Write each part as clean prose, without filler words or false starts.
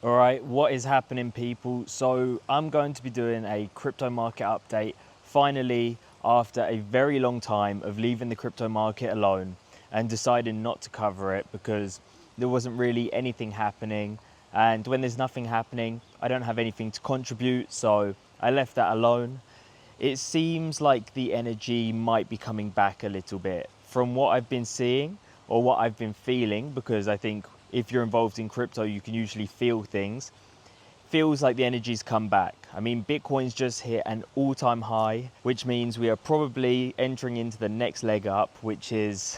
All right, what is happening, people? So I'm going to be doing a crypto market update finally after a very long time of leaving the crypto market alone and deciding not to cover it because there wasn't really anything happening. And when there's nothing happening, I don't have anything to contribute, so I left that alone. It seems like the energy might be coming back a little bit from what I've been seeing or what I've been feeling, because I think if you're involved in crypto, you can usually feel things. Feels like the energy's come back. I mean, Bitcoin's just hit an all-time high, which means we are probably entering into the next leg up, which is,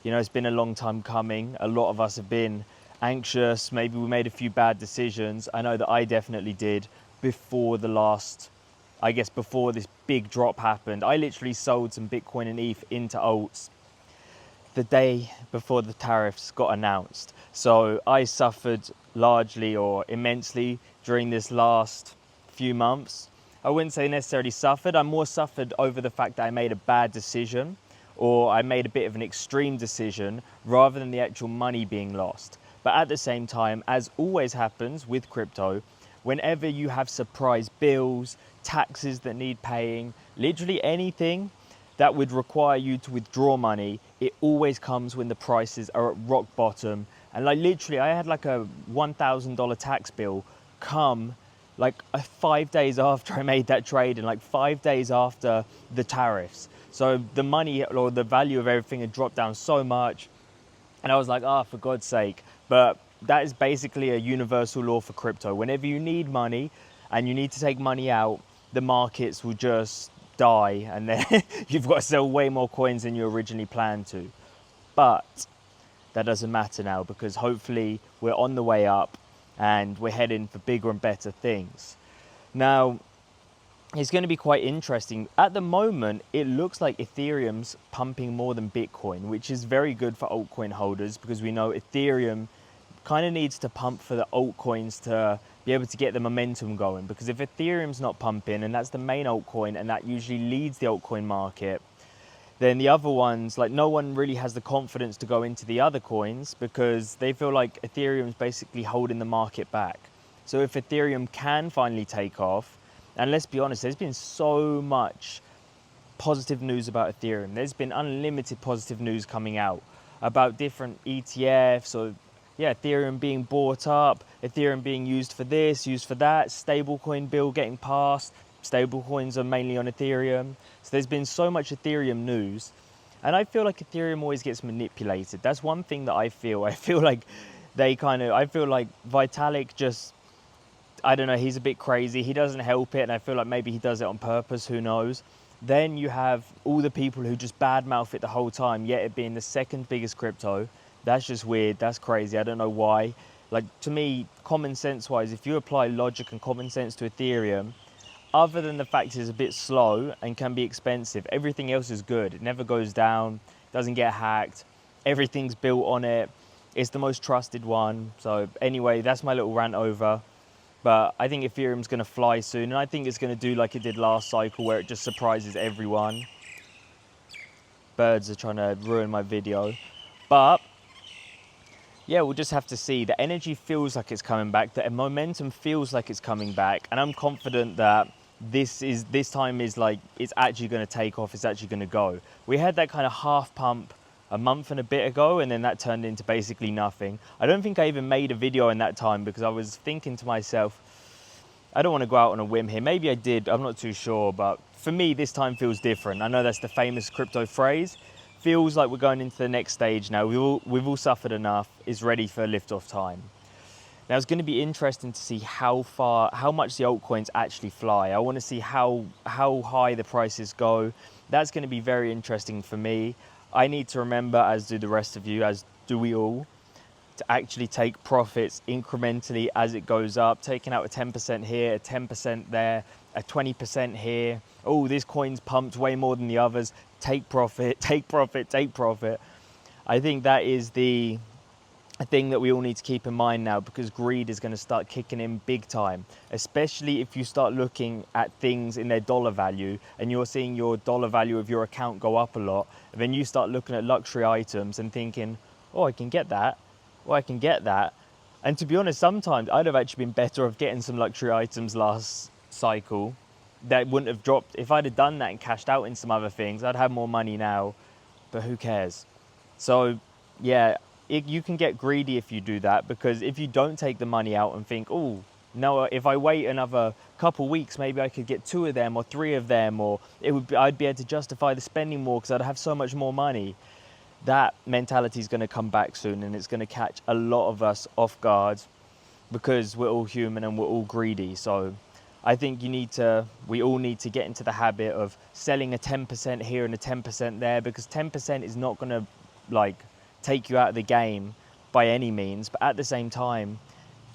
it's been a long time coming. A lot of us have been anxious. Maybe we made a few bad decisions. I know that I definitely did before before this big drop happened. I literally sold some Bitcoin and ETH into alts the day before the tariffs got announced. So I suffered largely or immensely during this last few months. I wouldn't say necessarily suffered. I more suffered over the fact that I made a bad decision, or I made a bit of an extreme decision rather than the actual money being lost. But at the same time, as always happens with crypto, whenever you have surprise bills, taxes that need paying, literally anything that would require you to withdraw money, it always comes when the prices are at rock bottom. And like literally, I had like a $1,000 tax bill come like 5 days after I made that trade and like 5 days after the tariffs. So the money or the value of everything had dropped down so much. And I was like, for God's sake. But that is basically a universal law for crypto. Whenever you need money and you need to take money out, the markets will just die and then you've got to sell way more coins than you originally planned to. But that doesn't matter now because hopefully we're on the way up and we're heading for bigger and better things. Now, it's going to be quite interesting. At the moment, it looks like Ethereum's pumping more than Bitcoin, which is very good for altcoin holders because we know Ethereum kind of needs to pump for the altcoins to be able to get the momentum going. Because if Ethereum's not pumping, and that's the main altcoin, and that usually leads the altcoin market, then the other ones, like no one really has the confidence to go into the other coins because they feel like Ethereum's basically holding the market back. So if Ethereum can finally take off, and let's be honest, there's been so much positive news about Ethereum. There's been unlimited positive news coming out about different ETFs or Ethereum being bought up, Ethereum being used for this, used for that, stablecoin bill getting passed. Stablecoins are mainly on Ethereum. So there's been so much Ethereum news. And I feel like Ethereum always gets manipulated. That's one thing that I feel. I feel like Vitalik just, I don't know, he's a bit crazy. He doesn't help it. And I feel like maybe he does it on purpose. Who knows? Then you have all the people who just badmouth it the whole time, yet it being the second biggest crypto. That's just weird. That's crazy. I don't know why. Like, to me, common sense wise, if you apply logic and common sense to Ethereum, other than the fact it's a bit slow and can be expensive, everything else is good. It never goes down, doesn't get hacked. Everything's built on it. It's the most trusted one. So anyway, that's my little rant over. But I think Ethereum's going to fly soon. And I think it's going to do like it did last cycle where it just surprises everyone. Birds are trying to ruin my video. But yeah, we'll just have to see. The energy feels like it's coming back. The momentum feels like it's coming back. And I'm confident that this time is like, it's actually going to take off. It's actually going to go. We had that kind of half pump a month and a bit ago, and then that turned into basically nothing. I don't think I even made a video in that time because I was thinking to myself, I don't want to go out on a whim here. Maybe I did, I'm not too sure, but for me, this time feels different. I know that's the famous crypto phrase. Feels like we're going into the next stage now. We've all suffered enough. It's ready for liftoff time. Now it's going to be interesting to see how much the altcoins actually fly. I want to see how high the prices go. That's going to be very interesting for me. I need to remember, as do the rest of you, as do we all, to actually take profits incrementally as it goes up, taking out a 10% here, a 10% there, a 20% here. Oh, this coin's pumped way more than the others. Take profit, take profit, take profit. I think that is the thing that we all need to keep in mind now, because greed is going to start kicking in big time, especially if you start looking at things in their dollar value and you're seeing your dollar value of your account go up a lot. And then you start looking at luxury items and thinking, oh, I can get that. Oh, I can get that. And to be honest, sometimes I'd have actually been better off getting some luxury items last cycle that wouldn't have dropped. If I'd have done that and cashed out in some other things, I'd have more money now, but who cares? So yeah, you can get greedy if you do that, because if you don't take the money out and think, oh, no, if I wait another couple weeks, maybe I could get 2 of them or 3 of them, or I'd be able to justify the spending more because I'd have so much more money. That mentality is going to come back soon, and it's going to catch a lot of us off guard because we're all human and we're all greedy. So I think we all need to get into the habit of selling a 10% here and a 10% there, because 10% is not going to like take you out of the game by any means. But at the same time,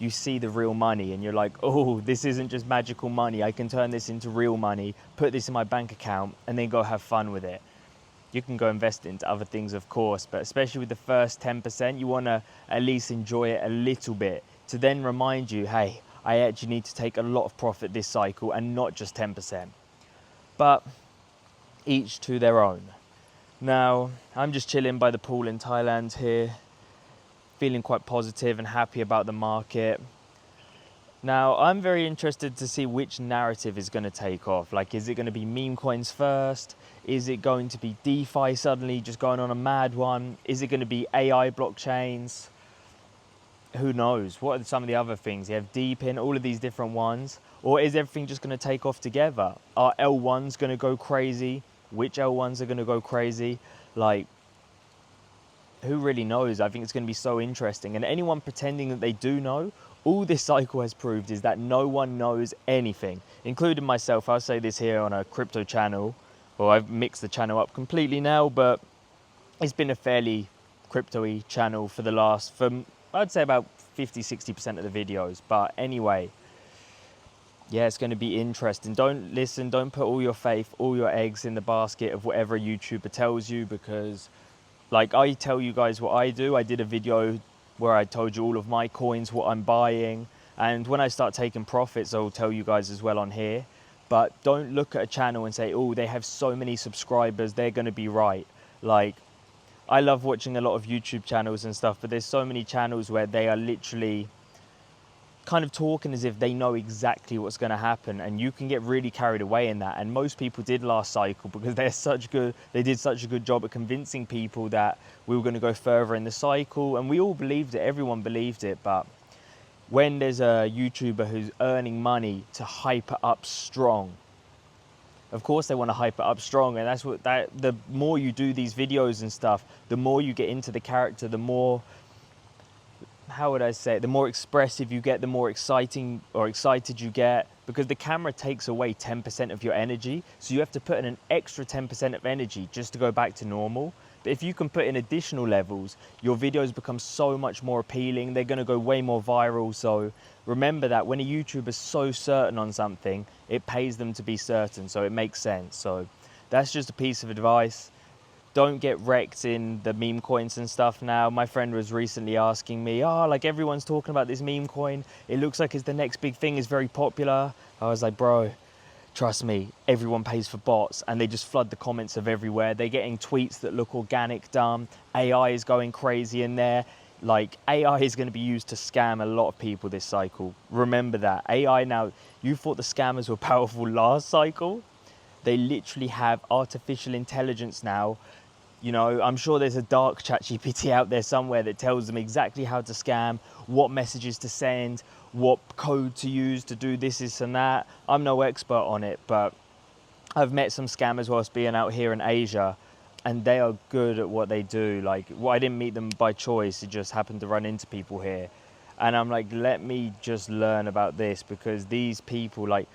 you see the real money and you're like, oh, this isn't just magical money. I can turn this into real money, put this in my bank account, and then go have fun with it. You can go invest it into other things, of course, but especially with the first 10%, you want to at least enjoy it a little bit to then remind you, hey, I actually need to take a lot of profit this cycle and not just 10%. But each to their own. Now, I'm just chilling by the pool in Thailand here, feeling quite positive and happy about the market. Now, I'm very interested to see which narrative is going to take off. Like, is it going to be meme coins first? Is it going to be DeFi suddenly just going on a mad one? Is it going to be AI blockchains? Who knows? What are some of the other things? You have DePIN, all of these different ones. Or is everything just going to take off together? Are L1s going to go crazy? Which L1s are going to go crazy? Like, who really knows? I think it's going to be so interesting. And anyone pretending that they do know, all this cycle has proved is that no one knows anything, including myself. I'll say this here on a crypto channel. Well, I've mixed the channel up completely now, but it's been a fairly crypto-y channel for the last, I'd say about 50-60% of the videos. But anyway, yeah, it's going to be interesting. Don't put all your faith, all your eggs in the basket of whatever a YouTuber tells you, because like I tell you guys what I do. I did a video where I told you all of my coins, what I'm buying. And when I start taking profits, I'll tell you guys as well on here. But don't look at a channel and say, oh, they have so many subscribers, they're going to be right. Like, I love watching a lot of YouTube channels and stuff, but there's so many channels where they are literally kind of talking as if they know exactly what's going to happen, and you can get really carried away in that. And most people did last cycle because they did such a good job at convincing people that we were going to go further in the cycle, and we all believed it, everyone believed it. But when there's a YouTuber who's earning money to hype it up strong, of course they want to hype it up strong, and the more you do these videos and stuff, the more you get into the character, the more, how would I say it, the more expressive you get, the more excited you get, because the camera takes away 10% of your energy, so you have to put in an extra 10% of energy just to go back to normal. But if you can put in additional levels, your videos become so much more appealing. They're going to go way more viral. So remember that when a YouTuber is so certain on something, it pays them to be certain. So it makes sense. So that's just a piece of advice. Don't get wrecked in the meme coins and stuff now. My friend was recently asking me, oh, like everyone's talking about this meme coin. It looks like it's the next big thing, it's very popular. I was like, bro, trust me, everyone pays for bots and they just flood the comments of everywhere. They're getting tweets that look organic, dumb. AI is going crazy in there. Like, AI is going to be used to scam a lot of people this cycle. Remember that. AI now, you thought the scammers were powerful last cycle? They literally have artificial intelligence now. You know, I'm sure there's a dark ChatGPT out there somewhere that tells them exactly how to scam, what messages to send, what code to use to do this and that. I'm no expert on it, but I've met some scammers whilst being out here in Asia, and they are good at what they do. Like, well, I didn't meet them by choice, it just happened to run into people here. And I'm like, let me just learn about this, because these people, like,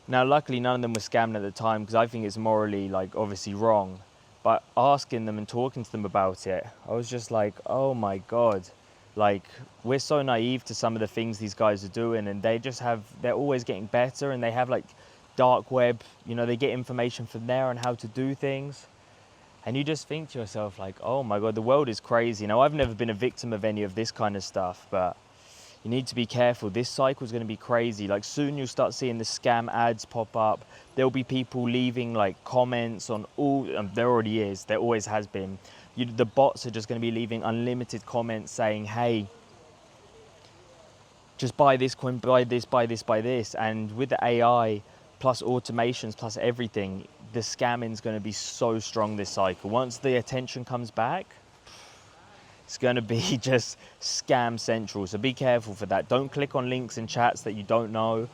now luckily none of them were scammed at the time, because I think it's morally, like, obviously wrong. But asking them and talking to them about it, I was just like, oh my God. Like, we're so naive to some of the things these guys are doing, and they're always getting better, and they have like dark web, you know, they get information from there on how to do things. And you just think to yourself like, oh my God, the world is crazy. Now, I've never been a victim of any of this kind of stuff, but you need to be careful. This cycle is going to be crazy. Like, soon you'll start seeing the scam ads pop up. There'll be people leaving like comments on all, there already is, there always has been. The bots are just going to be leaving unlimited comments saying, hey, just buy this coin, buy this, buy this, buy this. And with the AI plus automations plus everything, the scamming is going to be so strong this cycle. Once the attention comes back, it's going to be just scam central. So be careful for that. Don't click on links in chats that you don't know,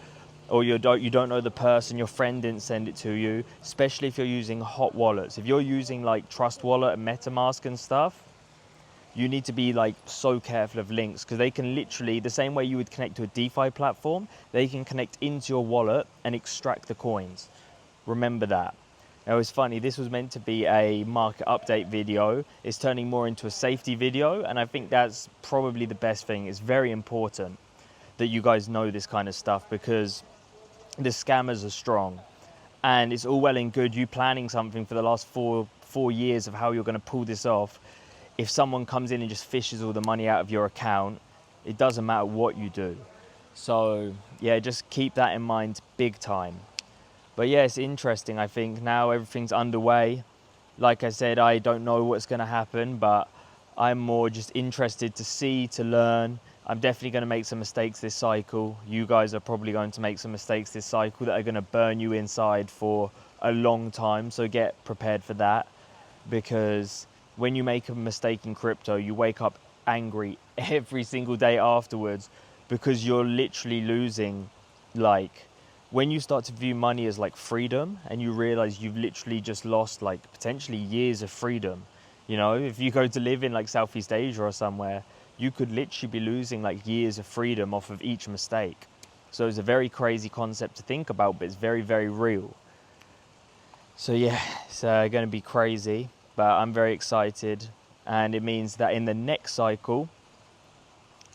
or you don't know the person, your friend didn't send it to you, especially if you're using hot wallets. If you're using like Trust Wallet and MetaMask and stuff, you need to be like so careful of links, because they can literally, the same way you would connect to a DeFi platform, they can connect into your wallet and extract the coins. Remember that. It was funny, this was meant to be a market update video. It's turning more into a safety video, and I think that's probably the best thing. It's very important that you guys know this kind of stuff, because the scammers are strong. And it's all well and good you planning something for the last four years of how you're going to pull this off. If someone comes in and just fishes all the money out of your account, it doesn't matter what you do. So yeah, just keep that in mind big time. But yeah, it's interesting. I think now everything's underway. Like I said, I don't know what's going to happen, but I'm more just interested to see, to learn. I'm definitely going to make some mistakes this cycle. You guys are probably going to make some mistakes this cycle that are going to burn you inside for a long time. So get prepared for that, because when you make a mistake in crypto, you wake up angry every single day afterwards, because you're literally losing. Like, when you start to view money as like freedom, and you realize you've literally just lost like potentially years of freedom. You know, if you go to live in like Southeast Asia or somewhere, you could literally be losing like years of freedom off of each mistake. So it's a very crazy concept to think about, but it's very, very real. So yeah, it's going to be crazy, but I'm very excited. And it means that in the next cycle,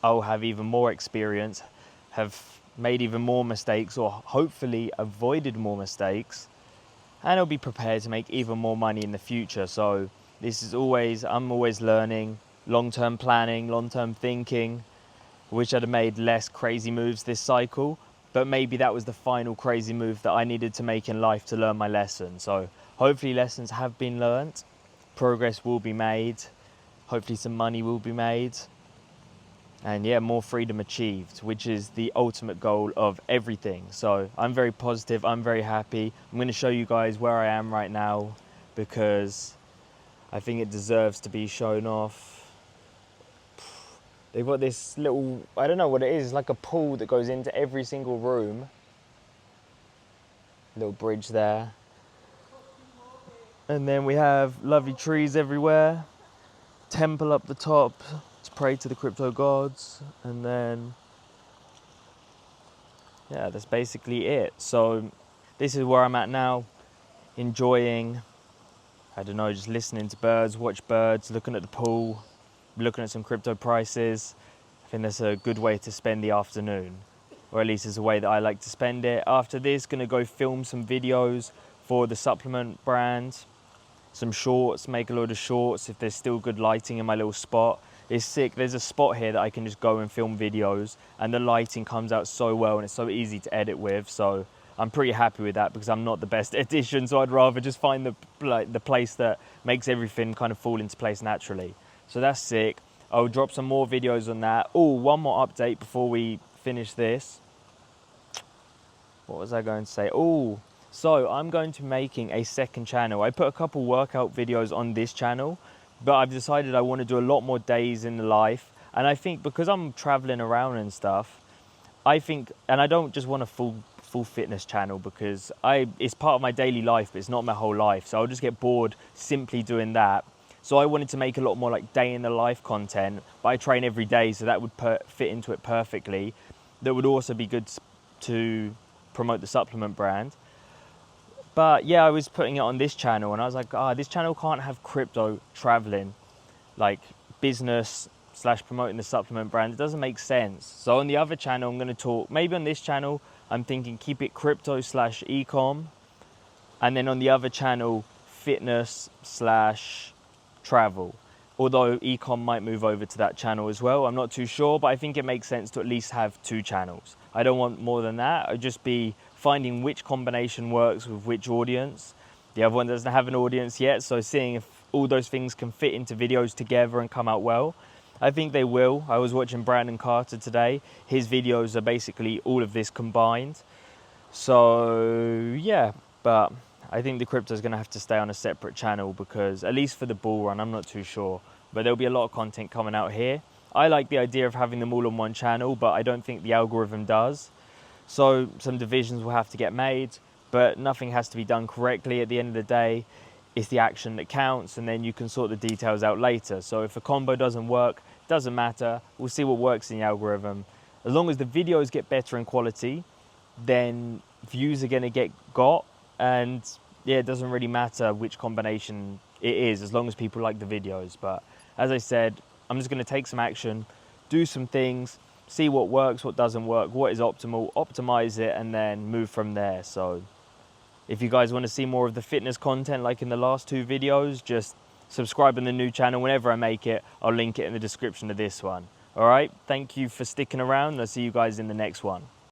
I'll have even more experience, have made even more mistakes, or hopefully avoided more mistakes, and I'll be prepared to make even more money in the future. So this is I'm always learning, long-term planning, long-term thinking. Wish I'd have made less crazy moves this cycle, but maybe that was the final crazy move that I needed to make in life to learn my lesson. So hopefully lessons have been learnt, progress will be made, hopefully some money will be made, and yeah, more freedom achieved, which is the ultimate goal of everything. So I'm very positive, I'm very happy. I'm going to show you guys where I am right now, because I think it deserves to be shown off. They've got this little, I don't know what it is, it's like a pool that goes into every single room. Little bridge there. And then we have lovely trees everywhere. Temple up the top to pray to the crypto gods. And then, yeah, that's basically it. So this is where I'm at now, enjoying, I don't know, just listening to birds, watch birds, looking at the pool, looking at some crypto prices. I think that's a good way to spend the afternoon, or at least it's a way that I like to spend it. After this, gonna go film some videos for the supplement brand, some shorts, make a load of shorts if there's still good lighting in my little spot. It's sick. There's a spot here that I can just go and film videos, and the lighting comes out so well and it's so easy to edit with. So I'm pretty happy with that, because I'm not the best editician, so I'd rather just find the place that makes everything kind of fall into place naturally. So that's sick. I'll drop some more videos on that. Oh, one more update before we finish this. What was I going to say? Oh, so I'm going to be making a second channel. I put a couple workout videos on this channel, but I've decided I want to do a lot more days in the life. And I think because I'm traveling around and stuff, I think, and I don't just want a full fitness channel, because it's part of my daily life, but it's not my whole life. So I'll just get bored simply doing that. So I wanted to make a lot more like day in the life content, but I train every day, so that would fit into it perfectly. That would also be good to promote the supplement brand. But yeah, I was putting it on this channel, and I was like, this channel can't have crypto traveling, like business / promoting the supplement brand. It doesn't make sense. So on the other channel, I'm going to talk, maybe on this channel, I'm thinking keep it crypto / e-com. And then on the other channel, fitness / travel. Although e-com might move over to that channel as well. I'm not too sure, but I think it makes sense to at least have 2 channels. I don't want more than that. I'd just be finding which combination works with which audience. The other one doesn't have an audience yet, so seeing if all those things can fit into videos together and come out well. I think they will. I was watching Brandon Carter today. His videos are basically all of this combined. So yeah, but I think the crypto is going to have to stay on a separate channel because at least for the bull run, I'm not too sure. But there'll be a lot of content coming out here. I like the idea of having them all on one channel, but I don't think the algorithm does. So some divisions will have to get made, but nothing has to be done correctly at the end of the day. It's the action that counts, and then you can sort the details out later. So if a combo doesn't work, doesn't matter. We'll see what works in the algorithm. As long as the videos get better in quality, then views are going to get got. And yeah, it doesn't really matter which combination it is, as long as people like the videos. But as I said, I'm just going to take some action, do some things, see what works, what doesn't work, what is optimal, optimize it, and then move from there. So if you guys want to see more of the fitness content like in the last 2 videos, just subscribe on the new channel. Whenever I make it, I'll link it in the description of this one. All right, thank you for sticking around. I'll see you guys in the next one.